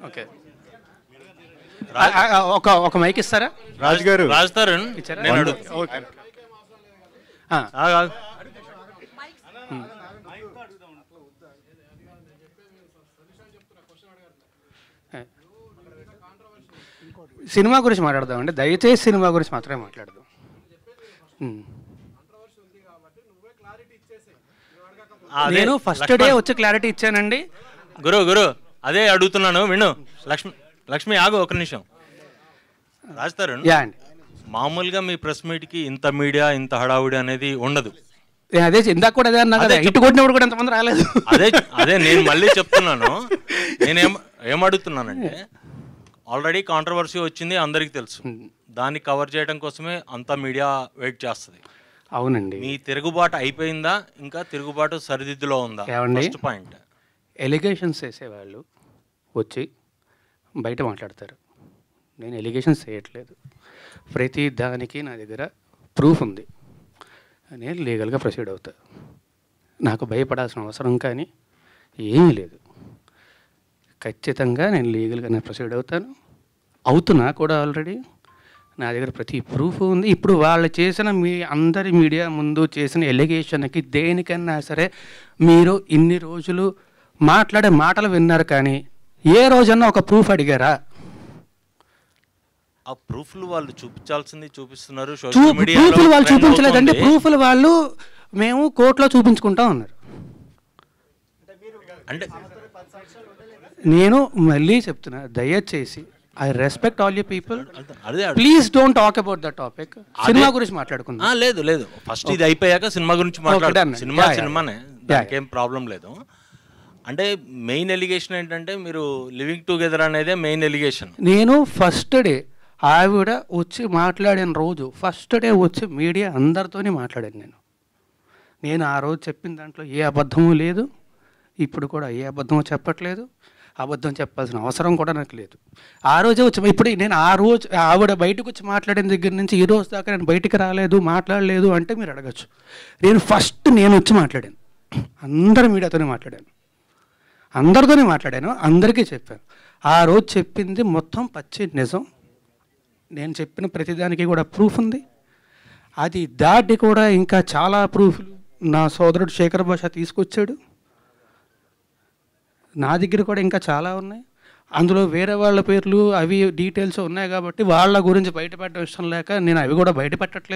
Okay, ఒక mic ఇస్తారా? రాజు గారు రాజుతారన్ నేను సినిమా గురించి మాట్లాడదామండి, దయచేసి సినిమా గురించి మాత్రమే మాట్లాడదాం. నేను ఫస్ట్ డే వచ్చి క్లారిటీ ఇచ్చానండి. గురు అదే అడుగుతున్నాను విను. లక్ష్మి ఆగు ఒక నిమిషం. రాజుతారన్, మామూలుగా మీ ప్రెస్ మీట్కి ఇంత మీడియా ఇంత హడావుడి అనేది ఉండదు. అదే ఇందాక కూడా అదే అన్నా కదా, ఇటు కొట్టినప్పుడు కూడా ఎంతమంది రాలేదు. అదే నేను మళ్ళీ చెప్తున్నాను. ఏమడుగుతున్నానంటే ఆల్రెడీ కాంట్రవర్సీ వచ్చింది, అందరికీ తెలుసు. దాన్ని కవర్ చేయడం కోసమే అంత మీడియా వెయిట్ చేస్తుంది. అవునండి. మీ తిరుగుబాటు అయిపోయిందా, ఇంకా తిరుగుబాటు సరిదిద్దులో ఉందా? First point. ఎలిగేషన్స్ వేసేవాళ్ళు వచ్చి బయట మాట్లాడతారు. నేను ఎలిగేషన్స్ వేయట్లేదు, ప్రతి దానికి నా దగ్గర ప్రూఫ్ ఉంది. నేను లీగల్గా ప్రొసీడ్ అవుతా. నాకు భయపడాల్సిన అవసరం కానీ ఏమీ లేదు. ఖచ్చితంగా నేను లీగల్గానే ప్రొసీడ్ అవుతున్నా కూడా. ఆల్రెడీ నా దగ్గర ప్రతి ప్రూఫ్ ఉంది. ఇప్పుడు వాళ్ళు చేసిన అందరి మీడియా ముందు చేసిన ఎలిగేషన్కి దేనికన్నా సరే మీరు ఇన్ని రోజులు మాట్లాడే మాటలు విన్నారు, కానీ ఏ రోజన్నా ఒక ప్రూఫ్ అడిగారా? ఆ ప్రూఫ్లు వాళ్ళు చూపించాల్సింది చూపిస్తున్నారు. ప్రూఫ్లు వాళ్ళు చూపించలేదండి. ప్రూఫ్లు వాళ్ళు మేము కోర్టులో చూపించుకుంటా ఉన్నారు. అంటే నేను మళ్ళీ చెప్తున్నా, దయచేసి I respect all you people, please don't talk about the topic. Cinema గురించి మాట్లాడుకుందాం. లేదు ఫస్ట్ ఇది అయిపోయాక సినిమా గురించి మాట్లాడాను. సినిమానే, దానికేం ప్రాబ్లం లేదు. అంటే మెయిన్ ఎలిగేషన్ ఏంటంటే మీరు లివింగ్ టుగెదర్ అనేదే మెయిన్ ఎలిగేషన్. నేను ఫస్ట్ డే ఆవిడ వచ్చి మాట్లాడిన రోజు, ఫస్ట్ డే వచ్చి మీడియా అందరితోనే మాట్లాడాను. నేను ఆ రోజు చెప్పిన దాంట్లో ఏ అబద్ధమూ లేదు, ఇప్పుడు కూడా ఏ అబద్ధమో చెప్పట్లేదు. అబద్ధం చెప్పాల్సిన అవసరం కూడా నాకు లేదు. ఆ రోజే వచ్చి ఇప్పుడు నేను ఆ రోజు ఆవిడ బయటకు వచ్చి మాట్లాడిన దగ్గర నుంచి ఈ రోజు దాకా నేను బయటికి రాలేదు, మాట్లాడలేదు అంటే మీరు అడగచ్చు. నేను వచ్చి మాట్లాడాను, అందరి మీడియాతోనే మాట్లాడాను, అందరికీ చెప్పాను. ఆ రోజు చెప్పింది మొత్తం పచ్చి నిజం. నేను చెప్పిన ప్రతిదానికి కూడా ప్రూఫ్ ఉంది. అది దాటి కూడా ఇంకా చాలా ప్రూఫ్లు నా సోదరుడు శేఖర్ భాష తీసుకొచ్చాడు. నా దగ్గర కూడా ఇంకా చాలా ఉన్నాయి. అందులో వేరే వాళ్ళ పేర్లు అవి డీటెయిల్స్ ఉన్నాయి కాబట్టి వాళ్ళ గురించి బయటపెట్టడం ఇష్టం లేక నేను అవి కూడా బయటపెట్టట్లేదు.